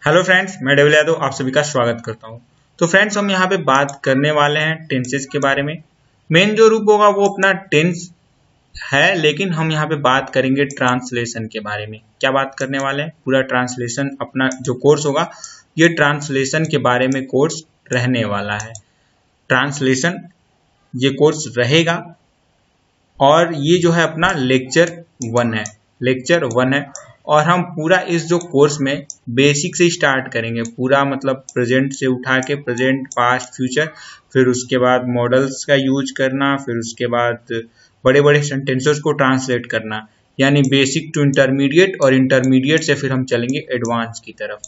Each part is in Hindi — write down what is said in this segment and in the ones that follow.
हेलो फ्रेंड्स, मैं डेविल यादव आप सभी का स्वागत करता हूं। तो फ्रेंड्स, हम यहां पे बात करने वाले हैं टेंसेस के बारे में। मेन जो रूप होगा वो अपना टेंस है, लेकिन हम यहां पे बात करेंगे ट्रांसलेशन के बारे में। क्या बात करने वाले हैं? पूरा ट्रांसलेशन अपना जो कोर्स होगा ये ट्रांसलेशन के बारे में कोर्स रहने वाला है। ट्रांसलेशन ये कोर्स रहेगा और ये जो है अपना लेक्चर वन है। और हम पूरा इस जो कोर्स में बेसिक से स्टार्ट करेंगे, पूरा मतलब प्रेजेंट से उठा के प्रेजेंट, पास्ट, फ्यूचर, फिर उसके बाद मॉडल्स का यूज करना, फिर उसके बाद बड़े बड़े सेंटेंसेस को ट्रांसलेट करना, यानी बेसिक टू इंटरमीडिएट, और इंटरमीडिएट से फिर हम चलेंगे एडवांस की तरफ।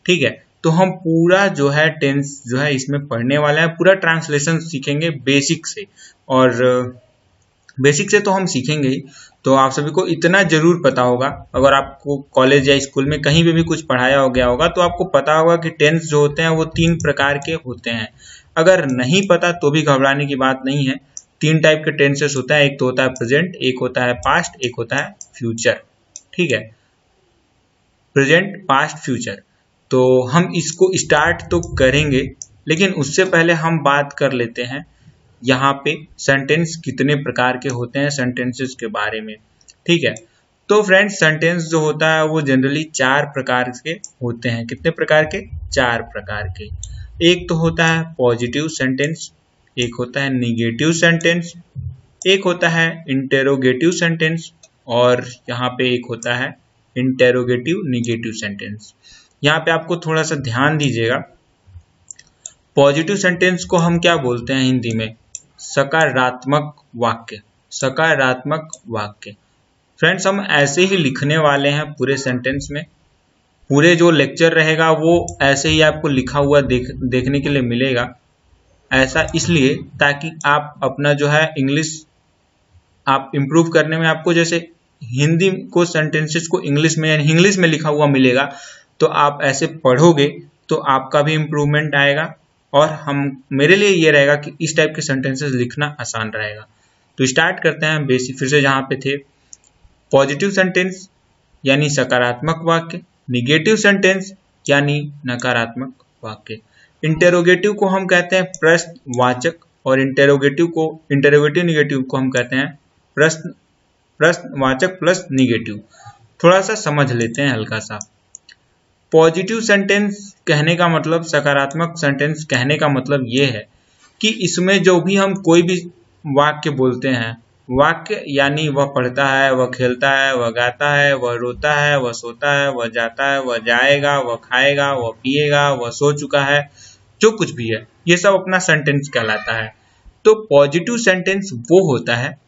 ठीक है, तो हम पूरा जो है टेंस जो है इसमें पढ़ने वाला है, पूरा ट्रांसलेशन सीखेंगे बेसिक से। और बेसिक से तो हम सीखेंगे ही, तो आप सभी को इतना जरूर पता होगा, अगर आपको कॉलेज या स्कूल में कहीं भी कुछ पढ़ाया हो गया होगा तो आपको पता होगा कि टेंस जो होते हैं वो 3 प्रकार के होते हैं। अगर नहीं पता तो भी घबराने की बात नहीं है। 3 टाइप के टेंसेस होता है, एक तो होता है प्रेजेंट, एक होता है पास्ट, एक होता है फ्यूचर। ठीक है, प्रेजेंट, पास्ट, फ्यूचर। तो हम इसको स्टार्ट तो करेंगे, लेकिन उससे पहले हम बात कर लेते हैं यहाँ पे सेंटेंस कितने प्रकार के होते हैं, सेंटेंसेस के बारे में। ठीक है, तो फ्रेंड्स, सेंटेंस जो होता है वो जनरली 4 प्रकार के होते हैं। कितने प्रकार के? 4 प्रकार के। एक तो होता है पॉजिटिव सेंटेंस, एक होता है निगेटिव सेंटेंस, एक होता है इंटेरोगेटिव सेंटेंस, और यहाँ पे एक होता है इंटेरोगेटिव निगेटिव सेंटेंस। यहाँ पे आपको थोड़ा सा ध्यान दीजिएगा। पॉजिटिव सेंटेंस को हम क्या बोलते हैं हिंदी में? सकारात्मक वाक्य। सकारात्मक वाक्य। फ्रेंड्स, हम ऐसे ही लिखने वाले हैं पूरे सेंटेंस में। पूरे जो लेक्चर रहेगा वो ऐसे ही आपको लिखा हुआ देखने के लिए मिलेगा। ऐसा इसलिए ताकि आप अपना जो है इंग्लिश आप इम्प्रूव करने में, आपको जैसे हिंदी को सेंटेंसेस को इंग्लिश में यानी इंग्लिश में लिखा हुआ मिलेगा, तो आप ऐसे पढ़ोगे तो आपका भी इम्प्रूवमेंट आएगा, और हम मेरे लिए ये रहेगा कि इस टाइप के सेंटेंसेस लिखना आसान रहेगा। तो स्टार्ट करते हैं बेसिक फिर से जहाँ पे थे। पॉजिटिव सेंटेंस यानी सकारात्मक वाक्य, निगेटिव सेंटेंस यानी नकारात्मक वाक्य। इंटेरोगेटिव को हम कहते हैं प्रश्नवाचक, और इंटेरोगेटिव निगेटिव को हम कहते हैं प्रश्नवाचक प्लस निगेटिव। थोड़ा सा समझ लेते हैं हल्का सा। पॉजिटिव सेंटेंस कहने का मतलब, सकारात्मक सेंटेंस कहने का मतलब ये है कि इसमें जो भी हम कोई भी वाक्य बोलते हैं, वाक्य यानी वह पढ़ता है, वह खेलता है, वह गाता है, वह रोता है, वह सोता है, वह जाता है, वह जाएगा, वह खाएगा, वह पिएगा, वह सो चुका है, जो कुछ भी है, ये सब अपना सेंटेंस कहलाता है। तो पॉजिटिव सेंटेंस वो होता है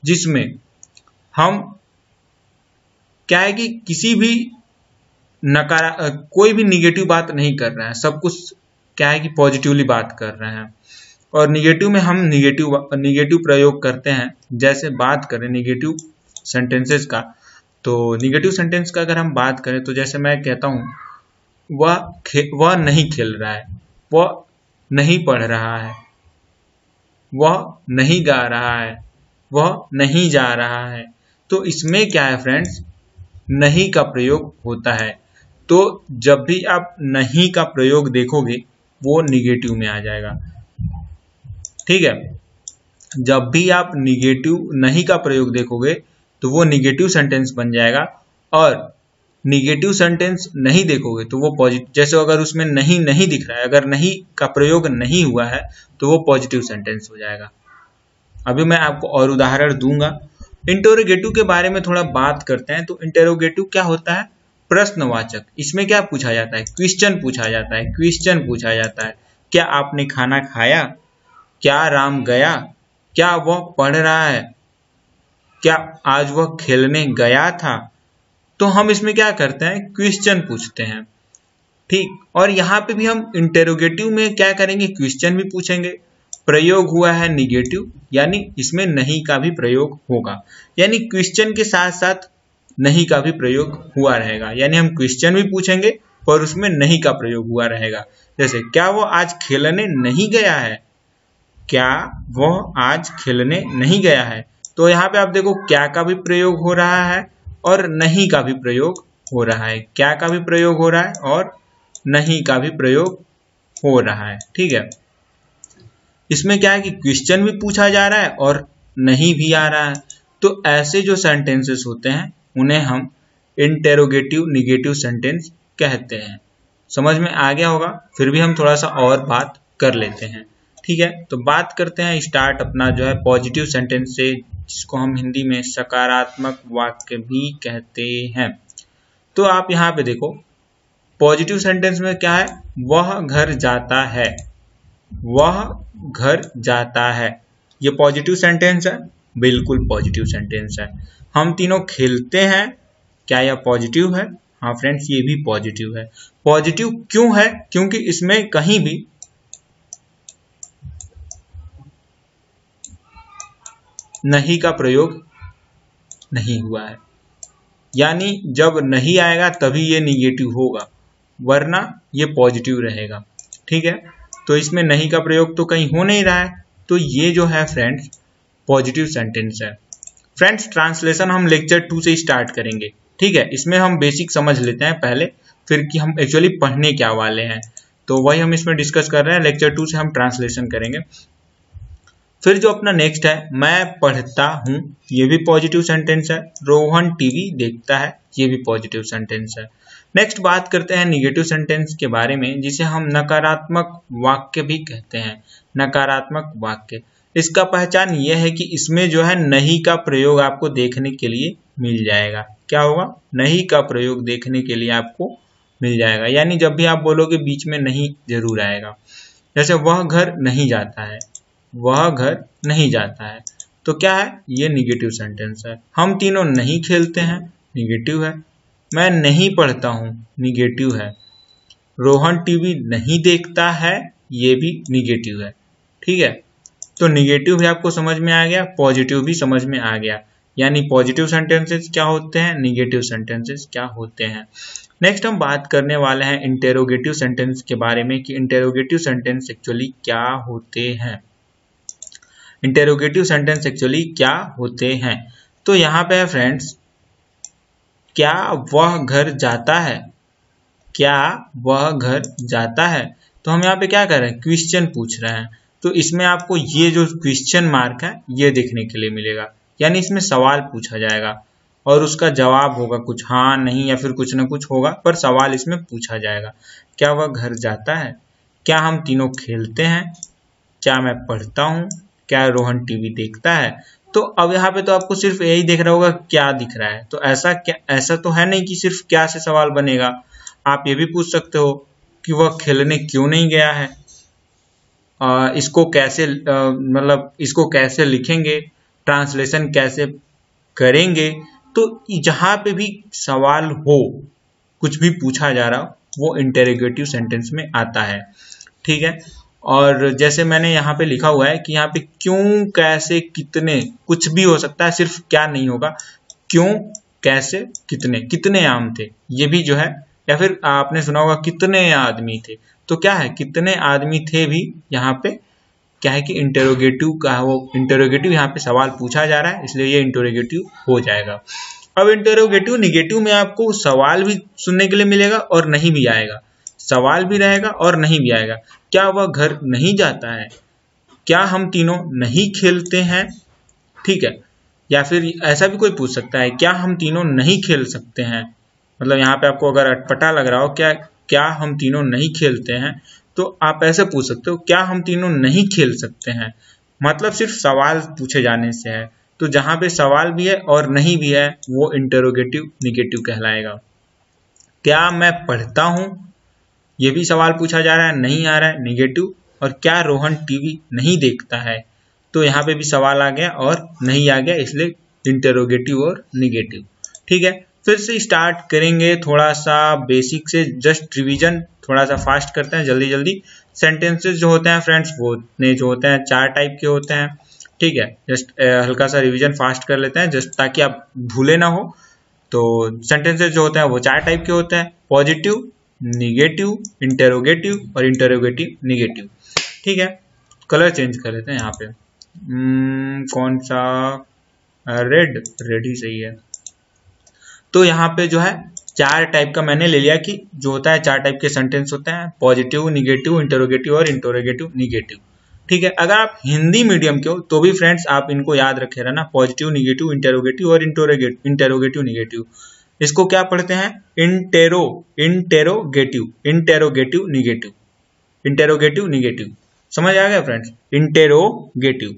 जिसमें हम क्या है कि किसी भी कोई भी निगेटिव बात नहीं कर रहे हैं, सब कुछ क्या है कि पॉजिटिवली बात कर रहे हैं। और निगेटिव में हम निगेटिव प्रयोग करते हैं। जैसे बात करें निगेटिव सेंटेंसेस का, तो निगेटिव सेंटेंस का अगर हम बात करें तो जैसे मैं कहता हूँ, वह नहीं खेल रहा है, वह नहीं पढ़ रहा है, वह नहीं गा रहा है, वह नहीं जा रहा है। तो इसमें क्या है फ्रेंड्स, नहीं का प्रयोग होता है। तो जब भी आप नहीं का प्रयोग देखोगे वो निगेटिव में आ जाएगा। ठीक है, जब भी आप नहीं का प्रयोग देखोगे तो वो निगेटिव सेंटेंस बन जाएगा, और निगेटिव सेंटेंस नहीं देखोगे तो वो पॉजिटिव। जैसे अगर उसमें नहीं दिख रहा है, अगर नहीं का प्रयोग नहीं हुआ है तो वो पॉजिटिव सेंटेंस हो जाएगा। अभी मैं आपको और उदाहरण दूंगा। इंटेरोगेटिव के बारे में थोड़ा बात करते हैं। तो इंटेरोगेटिव क्या होता है? प्रश्नवाचक। इसमें क्या पूछा जाता है? क्वेश्चन पूछा जाता है। क्वेश्चन पूछा जाता है, क्या आपने खाना खाया? क्या राम गया? क्या वह पढ़ रहा है? क्या आज वह खेलने गया था? तो हम इसमें क्या करते हैं? क्वेश्चन पूछते हैं। ठीक, और यहाँ पे भी हम इंटेरोगेटिव में क्या करेंगे? क्वेश्चन भी पूछेंगे। प्रयोग हुआ है निगेटिव, यानी इसमें नहीं का भी प्रयोग होगा, यानी क्वेश्चन के साथ साथ नहीं का भी प्रयोग हुआ रहेगा। यानी हम क्वेश्चन भी पूछेंगे और उसमें नहीं का प्रयोग हुआ रहेगा। जैसे क्या वो आज खेलने नहीं गया है? क्या वह आज खेलने नहीं गया है? तो यहाँ पे आप देखो, क्या का भी प्रयोग हो रहा है और नहीं का भी प्रयोग हो रहा है। क्या का भी प्रयोग हो रहा है और नहीं का भी प्रयोग हो रहा है। ठीक है, इसमें क्या है कि क्वेश्चन भी पूछा जा रहा है और नहीं भी आ रहा है। तो ऐसे जो सेंटेंसेस होते हैं उन्हें हम इंटेरोगेटिव निगेटिव सेंटेंस कहते हैं। समझ में आ गया होगा, फिर भी हम थोड़ा सा और बात कर लेते हैं। ठीक है, तो बात करते हैं स्टार्ट अपना जो है पॉजिटिव सेंटेंस से, जिसको हम हिंदी में सकारात्मक वाक्य भी कहते हैं। तो आप यहाँ पे देखो, पॉजिटिव सेंटेंस में क्या है, वह घर जाता है, वह घर जाता है। ये पॉजिटिव सेंटेंस है, बिल्कुल पॉजिटिव सेंटेंस है। हम तीनों खेलते हैं, क्या यह पॉजिटिव है? हाँ फ्रेंड्स, ये भी पॉजिटिव है। पॉजिटिव क्यों है? क्योंकि इसमें कहीं भी नहीं का प्रयोग नहीं हुआ है, यानी जब नहीं आएगा तभी ये निगेटिव होगा, वरना ये पॉजिटिव रहेगा। ठीक है, तो इसमें नहीं का प्रयोग तो कहीं हो नहीं रहा है, तो ये जो है फ्रेंड्स पॉजिटिव सेंटेंस है। फ्रेंड्स, ट्रांसलेशन हम लेक्चर 2 से स्टार्ट करेंगे। ठीक है, इसमें हम बेसिक समझ लेते हैं पहले, फिर कि हम एक्चुअली पढ़ने क्या वाले हैं, तो वही हम इसमें डिस्कस कर रहे हैं। लेक्चर 2 से हम ट्रांसलेशन करेंगे। फिर जो अपना नेक्स्ट है, मैं पढ़ता हूँ, ये भी पॉजिटिव सेंटेंस है। रोहन टीवी देखता है, ये भी पॉजिटिव सेंटेंस है। नेक्स्ट बात करते हैं निगेटिव सेंटेंस के बारे में, जिसे हम नकारात्मक वाक्य भी कहते हैं। नकारात्मक वाक्य, इसका पहचान यह है कि इसमें जो है नहीं का प्रयोग आपको देखने के लिए मिल जाएगा। क्या होगा? नहीं का प्रयोग देखने के लिए आपको मिल जाएगा, यानी जब भी आप बोलोगे बीच में नहीं जरूर आएगा। जैसे वह घर नहीं जाता है, वह घर नहीं जाता है, तो क्या है? ये निगेटिव सेंटेंस है। हम तीनों नहीं खेलते हैं, निगेटिव है। मैं नहीं पढ़ता हूँ, निगेटिव है। रोहन टीवी नहीं देखता है, ये भी निगेटिव है। ठीक है, तो निगेटिव भी आपको समझ में आ गया, पॉजिटिव भी समझ में आ गया, यानी पॉजिटिव सेंटेंसेस क्या होते हैं, निगेटिव सेंटेंसेस क्या होते हैं। नेक्स्ट हम बात करने वाले हैं इंटेरोगेटिव सेंटेंस के बारे में, कि इंटेरोगेटिव सेंटेंस एक्चुअली क्या होते हैं। इंटेरोगेटिव सेंटेंस एक्चुअली क्या होते हैं, तो यहाँ पे है फ्रेंड्स, क्या वह घर जाता है, क्या वह घर जाता है। तो हम यहाँ पे क्या कर रहे हैं, क्वेश्चन पूछ रहे हैं, तो इसमें आपको ये जो क्वेश्चन मार्क है ये देखने के लिए मिलेगा, यानी इसमें सवाल पूछा जाएगा और उसका जवाब होगा कुछ हाँ नहीं या फिर कुछ ना कुछ होगा, पर सवाल इसमें पूछा जाएगा। क्या वह घर जाता है, क्या हम तीनों खेलते हैं, क्या मैं पढ़ता हूँ, क्या रोहन टीवी देखता है। तो अब यहाँ पे तो आपको सिर्फ यही देख रहा होगा क्या दिख रहा है, तो ऐसा तो है नहीं कि सिर्फ क्या से सवाल बनेगा। आप ये भी पूछ सकते हो कि वह खेलने क्यों नहीं गया है, इसको कैसे मतलब इसको कैसे लिखेंगे, ट्रांसलेशन कैसे करेंगे। तो जहाँ पे भी सवाल हो, कुछ भी पूछा जा रहा हो, वो इंटेरोगेटिव सेंटेंस में आता है। ठीक है, और जैसे मैंने यहाँ पे लिखा हुआ है कि यहाँ पे क्यों, कैसे, कितने, कुछ भी हो सकता है, सिर्फ क्या नहीं होगा। क्यों, कैसे, कितने, कितने आम थे, ये भी जो है, या फिर आपने सुना होगा कितने आदमी थे, तो क्या है, कितने आदमी थे भी यहाँ पे क्या है कि इंटेरोगेटिव का, वो इंटेरोगेटिव यहाँ पे सवाल पूछा जा रहा है, इसलिए ये इंटेरोगेटिव हो जाएगा। अब इंटेरोगेटिव निगेटिव में आपको सवाल भी सुनने के लिए मिलेगा और नहीं भी आएगा, सवाल भी रहेगा और नहीं भी आएगा। क्या वह घर नहीं जाता है, क्या हम तीनों नहीं खेलते हैं। ठीक है, या फिर ऐसा भी कोई पूछ सकता है, क्या हम तीनों नहीं खेल सकते हैं, मतलब यहाँ पे आपको अगर अटपटा लग रहा हो, क्या हम तीनों नहीं खेलते हैं, तो आप ऐसे पूछ सकते हो, क्या हम तीनों नहीं खेल सकते हैं, मतलब सिर्फ सवाल पूछे जाने से है। तो जहां पे सवाल भी है और नहीं भी है, वो इंटेरोगेटिव निगेटिव कहलाएगा। क्या मैं पढ़ता हूं, ये भी सवाल पूछा जा रहा है, नहीं आ रहा है, निगेटिव। और क्या रोहन टीवी नहीं देखता है, तो यहाँ पे भी सवाल आ गया और नहीं आ गया, इसलिए इंटेरोगेटिव और निगेटिव। ठीक है, फिर से स्टार्ट करेंगे थोड़ा सा बेसिक से, जस्ट रिवीजन थोड़ा सा फास्ट करते हैं जल्दी जल्दी। सेंटेंसेस जो होते हैं फ्रेंड्स, वो जो होते हैं 4 टाइप के होते हैं। ठीक है, जस्ट हल्का सा रिवीजन फास्ट कर लेते हैं, जस्ट ताकि आप भूले ना हो। तो सेंटेंसेस जो होते हैं वो 4 टाइप के होते हैं, पॉजिटिव, निगेटिव, इंटेरोगेटिव और इंटेरोगेटिव निगेटिव। ठीक है, कलर चेंज कर लेते हैं यहाँ पे, कौन सा, रेड ही सही है। तो यहाँ पे जो है चार टाइप का मैंने ले लिया कि जो होता है चार टाइप के सेंटेंस होते हैं, पॉजिटिव, निगेटिव, इंटरोगेटिव और इंटरोगेटिव निगेटिव। ठीक है, अगर आप हिंदी मीडियम के हो तो भी फ्रेंड्स आप इनको याद रखे रहना, पॉजिटिव, निगेटिव, इंटरोगेटिव और इंटरोगेटिव निगेटिव। इसको क्या पढ़ते हैं? Interrogative negative, interrogative negative. समझ आ गया फ्रेंड्स? इंटेरोगेटिव।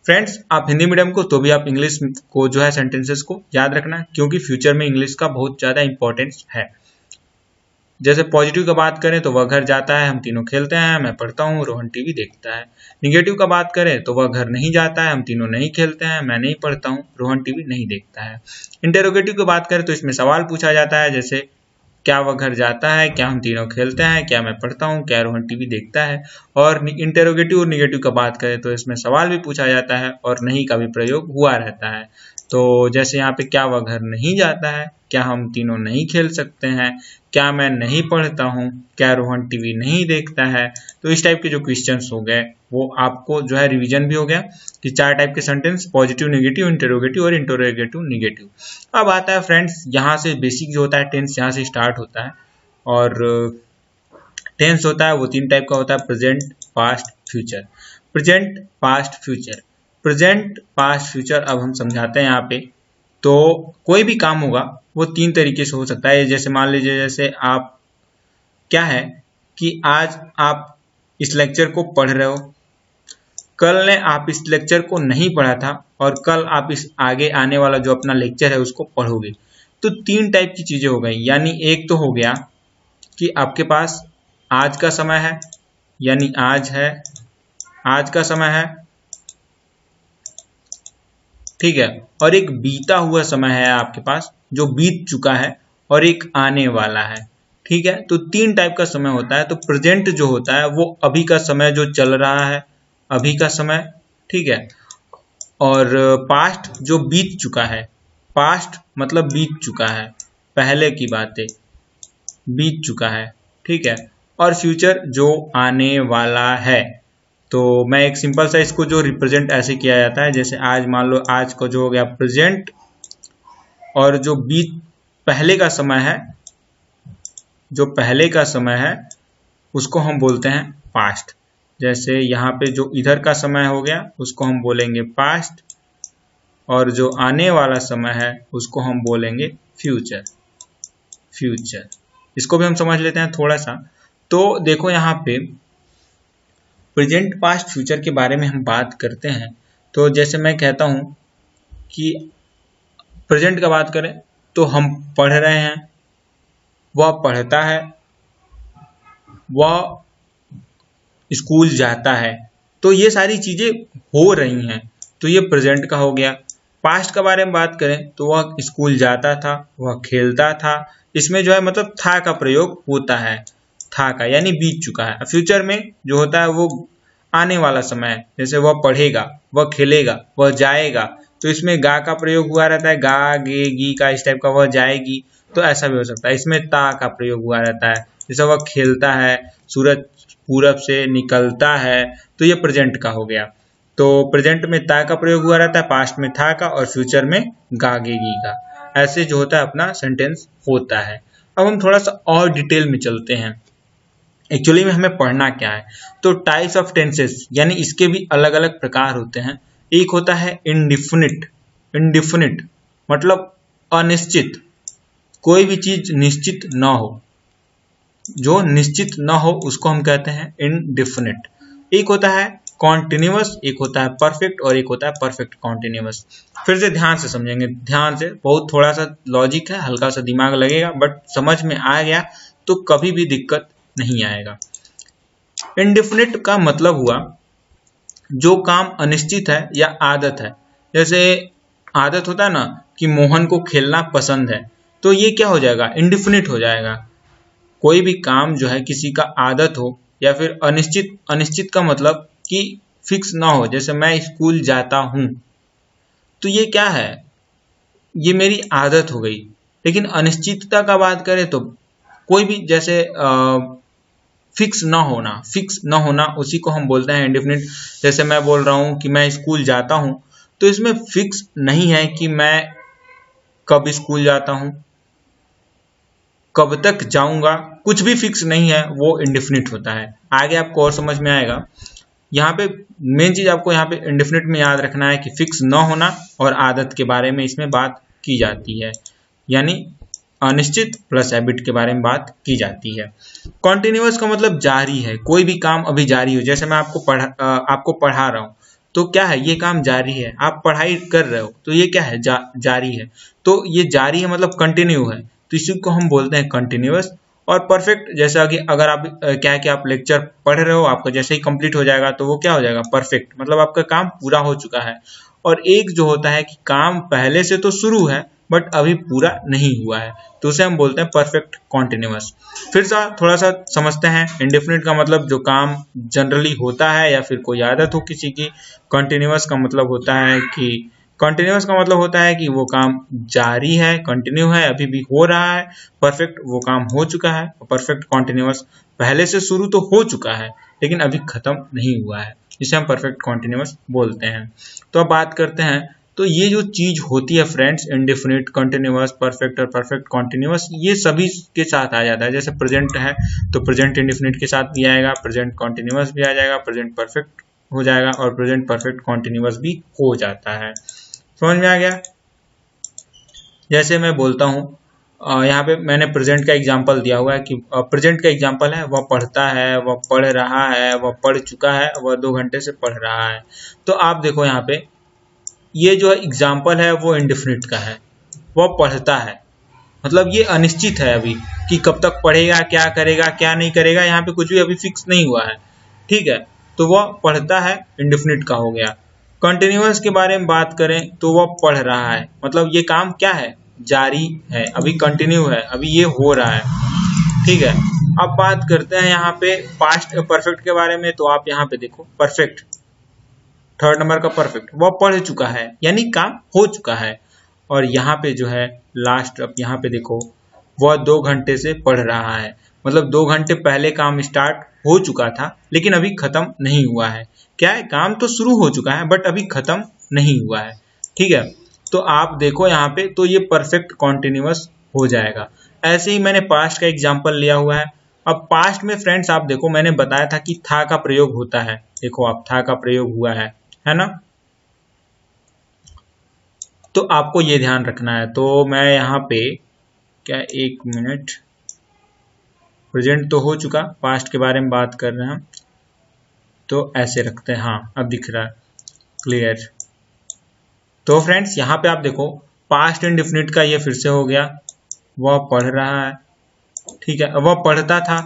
फ्रेंड्स आप हिंदी मीडियम को तो भी आप इंग्लिश को जो है सेंटेंसेस को याद रखना, क्योंकि फ्यूचर में इंग्लिश का बहुत ज्यादा इंपॉर्टेंस है। जैसे पॉजिटिव का बात करें तो वह घर जाता है, हम तीनों खेलते हैं, मैं पढ़ता हूँ, रोहन टीवी देखता है। निगेटिव का बात करें तो वह घर नहीं जाता है, हम तीनों नहीं खेलते हैं, मैं नहीं पढ़ता हूँ, रोहन टीवी नहीं देखता है। इंटेरोगेटिव की बात करें तो इसमें सवाल पूछा जाता है, जैसे क्या वह घर जाता है, क्या हम तीनों खेलते हैं, क्या मैं पढ़ता हूँ, क्या रोहन टीवी देखता है। और इंटेरोगेटिव और निगेटिव का बात करें तो इसमें सवाल भी पूछा जाता है और नहीं का भी प्रयोग हुआ रहता है। तो जैसे यहाँ पे क्या वह घर नहीं जाता है, क्या हम तीनों नहीं खेल सकते हैं, क्या मैं नहीं पढ़ता हूँ, क्या रोहन टीवी नहीं देखता है। तो इस टाइप के जो क्वेश्चंस हो गए वो आपको जो है रिवीजन भी हो गया कि चार टाइप के सेंटेंस, पॉजिटिव, निगेटिव, इंटेरोगेटिव और इंटरोगेटिव निगेटिव। अब आता है फ्रेंड्स यहाँ से बेसिक जो होता है टेंस यहाँ से स्टार्ट होता है। और टेंस होता है वो तीन टाइप का होता है, present, past, future. Present, past, future. Present, past, future अब हम समझाते हैं यहाँ पे। तो कोई भी काम होगा वो तीन तरीके से हो सकता है। जैसे मान लीजिए, जैसे आप क्या है कि आज आप इस लेक्चर को पढ़ रहे हो, कल ने आप इस लेक्चर को नहीं पढ़ा था और कल आप इस आगे आने वाला जो अपना लेक्चर है उसको पढ़ोगे। तो तीन टाइप की चीजें हो गई। यानी एक तो हो गया कि आपके पास आज का समय है, यानी आज है, आज का समय है, ठीक है। और एक बीता हुआ समय है आपके पास जो बीत चुका है, और एक आने वाला है, ठीक है। तो तीन टाइप का समय होता है। तो प्रेजेंट जो होता है वो अभी का समय जो चल रहा है, अभी का समय, ठीक है। और पास्ट जो बीत चुका है, पास्ट मतलब बीत चुका है, पहले की बातें, बीत चुका है, ठीक है। और फ्यूचर जो आने वाला है। तो मैं एक सिंपल सा इसको जो रिप्रेजेंट ऐसे किया जाता है, जैसे आज मान लो आज को जो हो गया प्रेजेंट, और जो बीत पहले का समय है, जो पहले का समय है उसको हम बोलते हैं पास्ट। जैसे यहाँ पे जो इधर का समय हो गया उसको हम बोलेंगे पास्ट, और जो आने वाला समय है उसको हम बोलेंगे फ्यूचर। फ्यूचर इसको भी हम समझ लेते हैं थोड़ा सा। तो देखो यहाँ पे प्रेजेंट, पास्ट, फ्यूचर के बारे में हम बात करते हैं। तो जैसे मैं कहता हूं कि प्रेजेंट का बात करें तो हम पढ़ रहे हैं, वह पढ़ता है, वह स्कूल जाता है। तो ये सारी चीजें हो रही हैं, तो ये प्रेजेंट का हो गया। पास्ट के बारे में बात करें तो वह स्कूल जाता था, वह खेलता था, इसमें जो है मतलब था का प्रयोग होता है, था का यानी बीत चुका है। फ्यूचर में जो होता है वो आने वाला समय है, जैसे वह पढ़ेगा, वह खेलेगा, वह जाएगा, तो इसमें गा का प्रयोग हुआ रहता है, गा, गे, गी का, इस टाइप का, वह जाएगी, तो ऐसा भी हो सकता है। इसमें ता का प्रयोग हुआ रहता है, जैसे वह खेलता है, सूरज पूरब से निकलता है, तो ये प्रेजेंट का हो गया। तो प्रेजेंट में ता का प्रयोग हुआ रहता है, पास्ट में था का, और फ्यूचर में गा, गे, गी का। ऐसे जो होता है अपना सेंटेंस होता है। अब हम थोड़ा सा और डिटेल में चलते हैं, एक्चुअली में हमें पढ़ना क्या है। तो टाइप्स ऑफ टेंसेस, यानी इसके भी अलग अलग प्रकार होते हैं। एक होता है इंडिफिनिट। इंडिफिनिट मतलब अनिश्चित, कोई भी चीज निश्चित न हो, जो निश्चित न हो उसको हम कहते हैं इंडिफिनिट। एक होता है कॉन्टिन्यूअस, एक होता है परफेक्ट, और एक होता है परफेक्ट कॉन्टिन्यूअस। फिर से ध्यान से समझेंगे, ध्यान से, बहुत थोड़ा सा लॉजिक है, हल्का सा दिमाग लगेगा, बट समझ में आ गया तो कभी भी दिक्कत नहीं आएगा। इंडिफिनिट का मतलब हुआ जो काम अनिश्चित है या आदत है। जैसे आदत होता है ना कि मोहन को खेलना पसंद है, तो ये क्या हो जाएगा, इंडिफिनिट हो जाएगा। कोई भी काम जो है किसी का आदत हो या फिर अनिश्चित, अनिश्चित का मतलब कि फिक्स ना हो। जैसे मैं स्कूल जाता हूं, तो ये क्या है, ये मेरी आदत हो गई। लेकिन अनिश्चितता का बात करें तो कोई भी जैसे फिक्स ना होना, फिक्स ना होना, उसी को हम बोलते हैं इंडेफिनिट। जैसे मैं बोल रहा हूं कि मैं स्कूल जाता हूं, तो इसमें फिक्स नहीं है कि मैं कब स्कूल जाता हूं, कब तक जाऊंगा कुछ भी फिक्स नहीं है, वो इंडेफिनिट होता है। आगे आपको और समझ में आएगा। यहाँ पे मेन चीज आपको यहाँ पे इंडेफिनिट में याद रखना है कि फिक्स न होना और आदत के बारे में इसमें बात की जाती है, यानी अनिश्चित प्लस हैबिट के बारे में बात की जाती है। कॉन्टिन्यूअस का मतलब जारी है, कोई भी काम अभी जारी हो। जैसे मैं आपको पढ़ा रहा हूँ तो क्या है, ये काम जारी है। आप पढ़ाई कर रहे हो तो ये क्या है, जारी है। तो ये जारी है मतलब कंटिन्यू है, तो इसी को हम बोलते हैं कंटिन्यूअस। और परफेक्ट, जैसा कि अगर आप क्या है कि आप लेक्चर पढ़ रहे हो, आपका जैसे ही कंप्लीट हो जाएगा तो वो क्या हो जाएगा, परफेक्ट, मतलब आपका काम पूरा हो चुका है। और एक जो होता है कि काम पहले से तो शुरू है बट अभी पूरा नहीं हुआ है, तो उसे हम बोलते हैं परफेक्ट कॉन्टिन्यूअस। फिर थोड़ा सा समझते हैं। इंडेफिनिट का मतलब जो काम जनरली होता है या फिर कोई आदत हो किसी की। कंटिन्यूअस का मतलब होता है कि वो काम जारी है, कंटिन्यू है, अभी भी हो रहा है। परफेक्ट वो काम हो चुका है। परफेक्ट कॉन्टिन्यूअस पहले से शुरू तो हो चुका है लेकिन अभी खत्म नहीं हुआ है, इसे हम परफेक्ट कॉन्टिन्यूअस बोलते हैं। तो अब बात करते हैं, तो ये जो चीज होती है फ्रेंड्स, इंडेफिनिट, कंटिन्यूअस, परफेक्ट और परफेक्ट कॉन्टिन्यूअस, ये सभी के साथ आ जाता है। जैसे प्रेजेंट है तो प्रेजेंट इंडेफिनिट के साथ भी आएगा, प्रेजेंट कॉन्टिन्यूअस भी आ जाएगा, प्रेजेंट परफेक्ट हो जाएगा और प्रेजेंट परफेक्ट कॉन्टिन्यूअस भी हो जाता है। समझ में आ गया? जैसे मैं बोलता हूँ, यहाँ पे मैंने प्रेजेंट का एग्जांपल दिया हुआ है कि प्रेजेंट का एग्जांपल है, वह पढ़ता है, वह पढ़ रहा है, वह पढ़ चुका है, वह 2 घंटे से पढ़ रहा है। तो आप देखो यहाँ पे ये जो एग्जाम्पल है वो इंडेफिनिट का है। वह पढ़ता है मतलब ये अनिश्चित है अभी कि कब तक पढ़ेगा, क्या करेगा, क्या नहीं करेगा, यहाँ पे कुछ भी अभी फिक्स नहीं हुआ है। ठीक है, तो वह पढ़ता है, इंडेफिनिट का हो गया। कंटिन्यूअस के बारे में बात करें तो वह पढ़ रहा है, मतलब ये काम क्या है, जारी है, अभी कंटिन्यू है, अभी ये हो रहा है। ठीक है, अब बात करते हैं यहाँ पे पास्ट परफेक्ट के बारे में। तो आप यहाँ पे देखो परफेक्ट, 3rd नंबर का परफेक्ट, वह पढ़ चुका है यानी काम हो चुका है। और यहाँ पे जो है लास्ट, अब यहाँ पे देखो, वह 2 घंटे से पढ़ रहा है, मतलब 2 घंटे पहले काम स्टार्ट हो चुका था लेकिन अभी खत्म नहीं हुआ है। क्या है, काम तो शुरू हो चुका है बट अभी खत्म नहीं हुआ है। ठीक है, तो आप देखो यहाँ पे, तो ये परफेक्ट कॉन्टिन्यूअस हो जाएगा। ऐसे ही मैंने पास्ट का एग्जाम्पल लिया हुआ है। अब पास्ट में फ्रेंड्स आप देखो, मैंने बताया था कि था का प्रयोग होता है। देखो आप, था का प्रयोग हुआ है ना, तो आपको ये ध्यान रखना है। तो मैं यहाँ पे क्या, 1 मिनट, प्रेजेंट तो हो चुका, पास्ट के बारे में बात कर रहे हैं हम, तो ऐसे रखते हैं। हाँ, अब दिख रहा है क्लियर। तो फ्रेंड्स यहाँ पे आप देखो, पास्ट इंडेफिनिट का ये फिर से हो गया, वह पढ़ रहा है। ठीक है, वह पढ़ता था,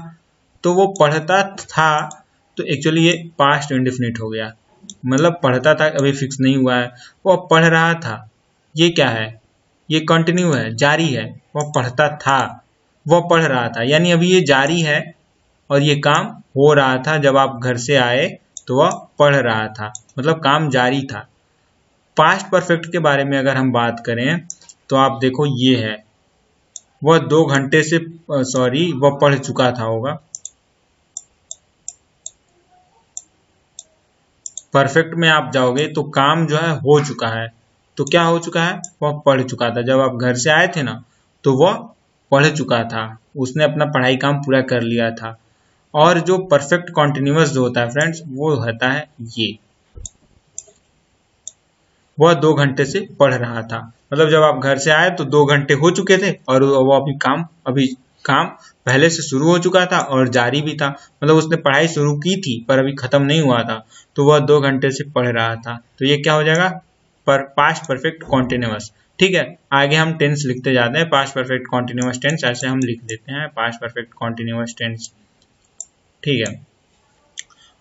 तो वो पढ़ता था, तो एक्चुअली ये पास्ट इंडेफिनिट हो गया, मतलब पढ़ता था अभी फिक्स नहीं हुआ है। वह पढ़ रहा था, ये क्या है, ये कंटिन्यू है, जारी है। वह पढ़ता था, वह पढ़ रहा था, यानी अभी ये जारी है और ये काम हो रहा था। जब आप घर से आए तो वह पढ़ रहा था, मतलब काम जारी था। पास्ट परफेक्ट के बारे में अगर हम बात करें तो आप देखो ये है, वह 2 घंटे से वह पढ़ चुका था होगा। परफेक्ट में आप जाओगे तो काम जो है हो चुका है, तो क्या हो चुका है, वह पढ़ चुका था। जब आप घर से आए थे ना तो वह पढ़ चुका था, उसने अपना पढ़ाई काम पूरा कर लिया था। और जो परफेक्ट कॉन्टिन्यूअस जो होता है फ्रेंड्स, वो होता है ये, वह 2 घंटे से पढ़ रहा था, मतलब जब आप घर से आए तो 2 घंटे हो चुके थे और वो अभी काम पहले से शुरू हो चुका था और जारी भी था, मतलब उसने पढ़ाई शुरू की थी पर अभी खत्म नहीं हुआ था, तो वह 2 घंटे से पढ़ रहा था। तो ये क्या हो जाएगा, पास्ट परफेक्ट कॉन्टिन्यूअस। ठीक है, आगे हम टेंस लिखते जाते हैं, पास्ट परफेक्ट कॉन्टिन्यूअस टेंस, ऐसे हम लिख देते हैं पास्ट परफेक्ट कॉन्टिन्यूअस टेंस। ठीक है,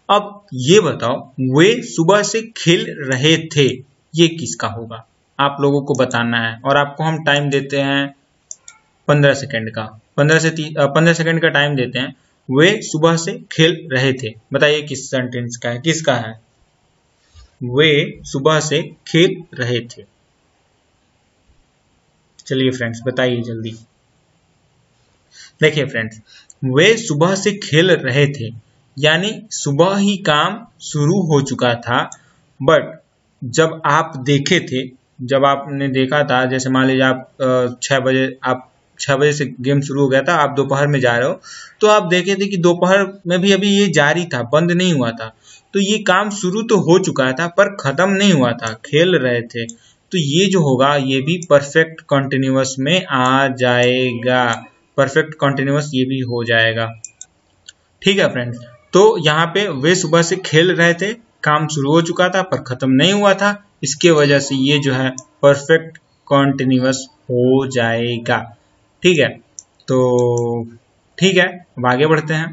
अब ये बताओ, वे सुबह से खेल रहे थे, ये किसका होगा, आप लोगों को बताना है। और आपको हम टाइम देते हैं 15 सेकंड का, 15 सेकंड का टाइम देते हैं। वे सुबह से खेल रहे थे, बताइए किस सेंटेंस का है, किसका है, वे सुबह से खेल रहे थे। चलिए फ्रेंड्स बताइए जल्दी। देखिए फ्रेंड्स, वे सुबह से खेल रहे थे यानी सुबह ही काम शुरू हो चुका था, बट जब आप देखे थे, जब आपने देखा था, जैसे मान लीजिए आप 6 बजे आप 6 बजे से गेम शुरू हो गया था, आप दोपहर में जा रहे हो, तो आप देखे थे कि दोपहर में भी अभी ये जारी था, बंद नहीं हुआ था। तो ये काम शुरू तो हो चुका था पर खत्म नहीं हुआ था, खेल रहे थे। तो ये जो होगा ये भी परफेक्ट कंटिन्यूअस में आ जाएगा, परफेक्ट कंटिन्यूअस ये भी हो जाएगा। ठीक है फ्रेंड्स, तो यहाँ पे वे सुबह से खेल रहे थे, काम शुरू हो चुका था पर खत्म नहीं हुआ था, इसके वजह से ये जो है परफेक्ट कंटिन्यूअस हो जाएगा। ठीक है, तो ठीक है, अब आगे बढ़ते हैं।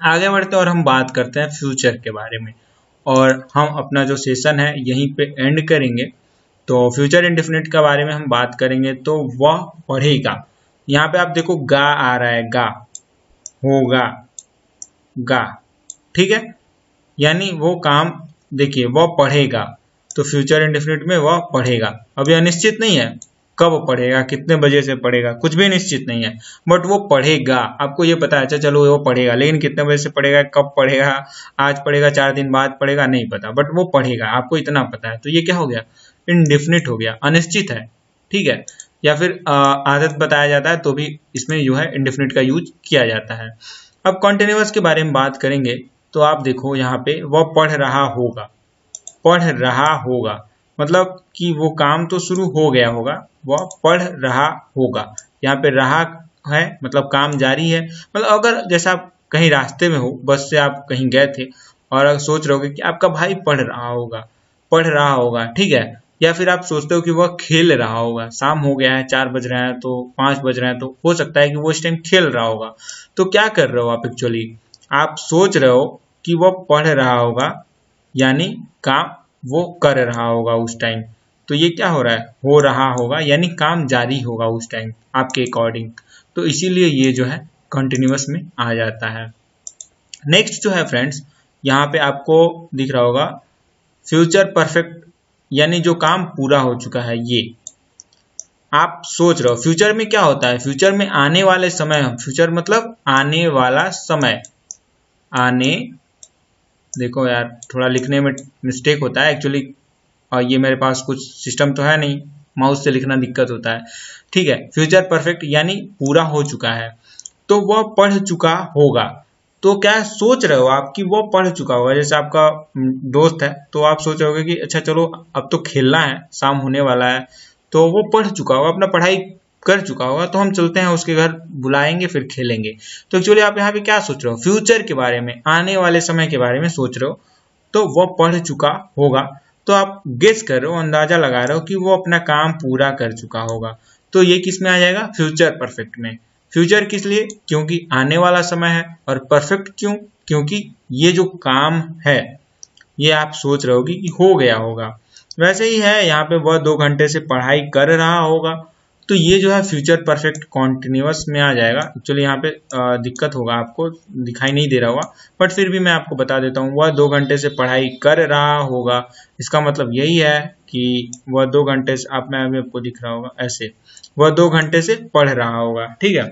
आगे बढ़ते हैं और हम बात करते हैं फ्यूचर के बारे में, और हम अपना जो सेशन है यहीं पे एंड करेंगे। तो फ्यूचर इंडेफिनिट के बारे में हम बात करेंगे, तो वह पढ़ेगा। यहाँ पे आप देखो गा आ रहा है, गा होगा, गा, ठीक है, यानी वो काम देखिए वह पढ़ेगा, तो फ्यूचर इंडेफिनिट में वह पढ़ेगा। अभी अनिश्चित नहीं है कब पढ़ेगा, कितने बजे से पढ़ेगा, कुछ भी निश्चित नहीं है, बट वो पढ़ेगा। आपको ये पता है, अच्छा चलो वो पढ़ेगा, लेकिन कितने बजे से पढ़ेगा, कब पढ़ेगा, आज पढ़ेगा, 4 दिन बाद पढ़ेगा, नहीं पता, बट वो पढ़ेगा, आपको इतना पता है। तो ये क्या हो गया, इंडेफिनिट हो गया, अनिश्चित है। ठीक है, या फिर आदत बताया जाता है तो भी इसमें जो है इंडेफिनिट का यूज किया जाता है। अब कॉन्टिन्यूअस के बारे में बात करेंगे, तो आप देखो यहाँ पे वह पढ़ रहा होगा, पढ़ रहा होगा मतलब कि वो काम तो शुरू हो गया होगा, वह पढ़ रहा होगा। यहाँ पे रहा है मतलब काम जारी है। मतलब अगर जैसा आप कहीं रास्ते में हो, बस से आप कहीं गए थे और अगर सोच रहे हो कि आपका भाई पढ़ रहा होगा, पढ़ रहा होगा, ठीक है, या फिर आप सोचते हो कि वह खेल रहा होगा, शाम हो गया है, 4 बज रहे हैं, तो 5 बज रहे हैं, तो हो सकता है कि वो इस टाइम खेल रहा होगा। तो क्या कर रहे हो आप, एक्चुअली आप सोच रहे हो कि वह पढ़ रहा होगा, यानी काम वो कर रहा होगा उस टाइम। तो ये क्या हो रहा है, हो रहा होगा, यानी काम जारी होगा उस टाइम आपके अकॉर्डिंग। तो इसीलिए ये जो है कंटिन्यूअस में आ जाता है। नेक्स्ट जो है फ्रेंड्स, यहाँ पे आपको दिख रहा होगा फ्यूचर परफेक्ट, यानी जो काम पूरा हो चुका है। ये आप सोच रहे हो फ्यूचर में क्या होता है, फ्यूचर में आने वाले समय, फ्यूचर मतलब आने वाला समय, आने, देखो यार थोड़ा लिखने में मिस्टेक होता है एक्चुअली, और ये मेरे पास कुछ सिस्टम तो है नहीं, माउस से लिखना दिक्कत होता है। ठीक है, फ्यूचर परफेक्ट यानी पूरा हो चुका है, तो वह पढ़ चुका होगा। तो क्या सोच रहे हो आप कि वो पढ़ चुका होगा, जैसे आपका दोस्त है तो आप सोच रहे होगे कि अच्छा चलो अब तो खेलना है, शाम होने वाला है, तो वो पढ़ चुका होगा, अपना पढ़ाई कर चुका होगा, तो हम चलते हैं उसके घर, बुलाएंगे, फिर खेलेंगे। तो एक्चुअली आप यहाँ पे क्या सोच रहे हो, फ्यूचर के बारे में, आने वाले समय के बारे में सोच रहे हो, तो वो पढ़ चुका होगा। तो आप गेस कर रहे हो, अंदाजा लगा रहे हो कि वो अपना काम पूरा कर चुका होगा। तो ये किस में आ जाएगा, फ्यूचर परफेक्ट में। फ्यूचर किस लिए, क्योंकि आने वाला समय है, और परफेक्ट क्यों, क्योंकि ये जो काम है ये आप सोच रहे होगी कि हो गया होगा। वैसे ही है यहाँ पे, वह 2 घंटे से पढ़ाई कर रहा होगा, तो ये जो है फ्यूचर परफेक्ट कॉन्टिन्यूअस में आ जाएगा। एक्चुअली यहाँ पे दिक्कत होगा, आपको दिखाई नहीं दे रहा होगा, बट फिर भी मैं आपको बता देता हूँ, वह 2 घंटे से पढ़ाई कर रहा होगा, इसका मतलब यही है कि वह 2 घंटे से, आप में अभी आपको दिख रहा होगा ऐसे, वह 2 घंटे से पढ़ रहा होगा। ठीक है,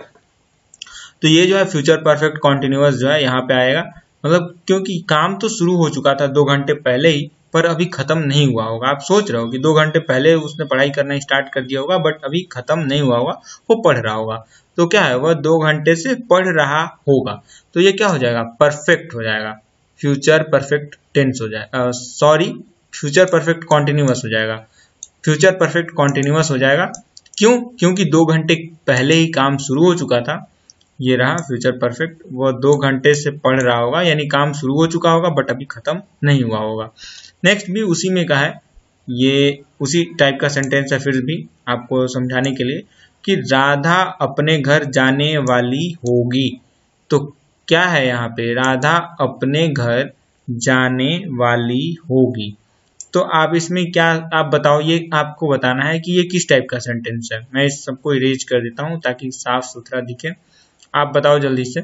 तो ये जो है फ्यूचर परफेक्ट कॉन्टिन्यूअस जो है यहाँ पे आएगा, मतलब क्योंकि काम तो शुरू हो चुका था 2 घंटे पहले ही, पर अभी खत्म नहीं हुआ होगा। आप सोच रहे हो कि 2 घंटे पहले उसने पढ़ाई करना स्टार्ट कर दिया होगा, बट अभी खत्म नहीं हुआ होगा, वो पढ़ रहा होगा। तो क्या है, वह 2 घंटे से पढ़ रहा होगा, तो ये क्या हो जाएगा, परफेक्ट हो जाएगा, फ्यूचर परफेक्ट टेंस हो जाएगा, सॉरी फ्यूचर परफेक्ट कॉन्टिन्यूअस हो जाएगा, फ्यूचर परफेक्ट कॉन्टिन्यूअस हो जाएगा। क्यों, क्योंकि 2 घंटे पहले ही काम शुरू हो चुका था। ये रहा फ्यूचर परफेक्ट, वो 2 घंटे से पढ़ रहा होगा, यानी काम शुरू हो चुका होगा, बट अभी खत्म नहीं हुआ होगा। नेक्स्ट भी उसी में का है, ये उसी टाइप का सेंटेंस है, फिर भी आपको समझाने के लिए, कि राधा अपने घर जाने वाली होगी। तो क्या है यहाँ पे, राधा अपने घर जाने वाली होगी। तो आप इसमें क्या, आप बताओ, ये आपको बताना है कि ये किस टाइप का सेंटेंस है। मैं इस सबको इरेज कर देता हूँ ताकि साफ सुथरा दिखे। आप बताओ जल्दी से,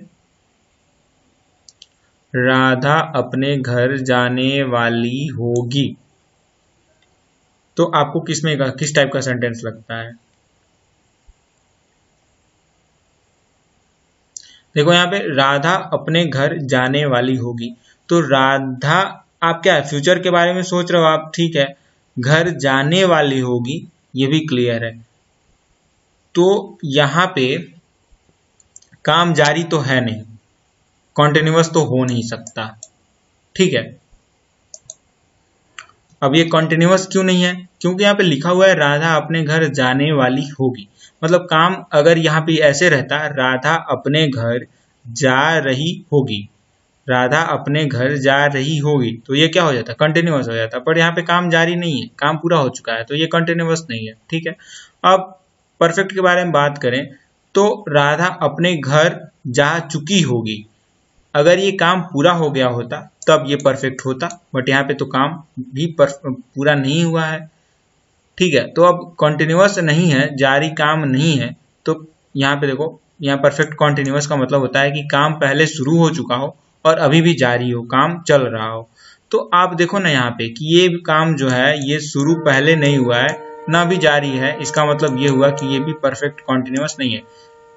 राधा अपने घर जाने वाली होगी, तो आपको किसमें का, किस टाइप का सेंटेंस लगता है। देखो यहाँ पे राधा अपने घर जाने वाली होगी, तो राधा, आप क्या है फ्यूचर के बारे में सोच रहे हो आप, ठीक है, घर जाने वाली होगी ये भी क्लियर है, तो यहाँ पे काम जारी तो है नहीं, कॉन्टिन्यूअस तो हो नहीं सकता, ठीक है। अब ये कॉन्टिन्यूअस क्यों नहीं है? क्योंकि यहाँ पे लिखा हुआ है राधा अपने घर जाने वाली होगी, मतलब काम अगर यहाँ पे ऐसे रहता राधा अपने घर जा रही होगी, राधा अपने घर जा रही होगी, तो ये क्या हो जाता? कंटिन्यूअस हो जाता। पर यहाँ पे काम जारी नहीं है, काम पूरा हो चुका है, तो ये कंटिन्यूअस नहीं है, ठीक है। अब परफेक्ट के बारे में बात करें तो राधा अपने घर जा चुकी होगी, अगर ये काम पूरा हो गया होता तब ये परफेक्ट होता, बट यहाँ पे तो काम भी पूरा नहीं हुआ है, ठीक है। तो अब कॉन्टिन्यूअस नहीं है, जारी काम नहीं है, तो यहाँ पे देखो, यहाँ परफेक्ट कॉन्टिन्यूअस का मतलब होता है कि काम पहले शुरू हो चुका हो और अभी भी जारी हो, काम चल रहा हो। तो आप देखो ना यहाँ पे कि ये काम जो है ये शुरू पहले नहीं हुआ है ना भी जारी है, इसका मतलब ये हुआ कि ये भी परफेक्ट कॉन्टिन्यूअस नहीं है।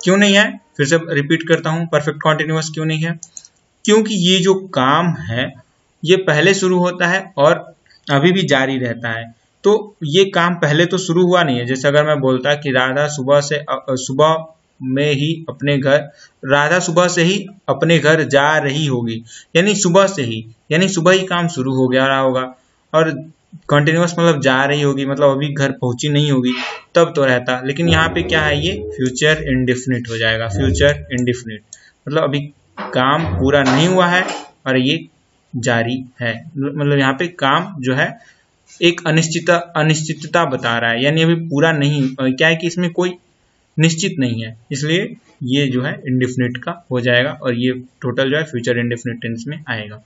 क्यों नहीं है? फिर से रिपीट करता हूँ, परफेक्ट कॉन्टिन्यूअस क्यों नहीं है? क्योंकि ये जो काम है ये पहले शुरू होता है और अभी भी जारी रहता है, तो ये काम पहले तो शुरू हुआ नहीं है। जैसे अगर मैं बोलता कि राधा सुबह में ही अपने घर, राधा सुबह से ही अपने घर जा रही होगी, यानी सुबह से ही, यानी सुबह ही काम शुरू हो गया रहा होगा, और कंटिन्यूअस मतलब जा रही होगी, मतलब अभी घर पहुंची नहीं होगी, तब तो रहता। लेकिन यहाँ पे क्या है, ये फ्यूचर इंडेफिनिट हो जाएगा, फ्यूचर इंडेफिनिट, मतलब अभी काम पूरा नहीं हुआ है और ये जारी है, मतलब यहाँ पे काम जो है एक अनिश्चितता बता रहा है, यानी अभी पूरा नहीं, क्या है कि इसमें कोई निश्चित नहीं है, इसलिए ये जो है इंडेफिनिट का हो जाएगा और ये टोटल जो है फ्यूचर इंडेफिनिट टेंस में आएगा।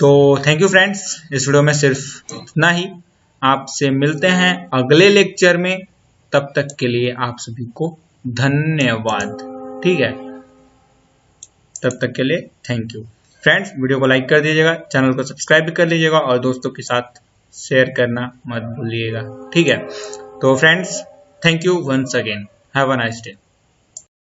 तो थैंक यू फ्रेंड्स, इस वीडियो में सिर्फ इतना ही, आपसे मिलते हैं अगले लेक्चर में, तब तक के लिए आप सभी को धन्यवाद, ठीक है। तब तक के लिए थैंक यू फ्रेंड्स। वीडियो को लाइक कर दीजिएगा, चैनल को सब्सक्राइब भी कर लीजिएगा और दोस्तों के साथ शेयर करना मत भूलिएगा, ठीक है। तो friends thank you once again, have a nice day.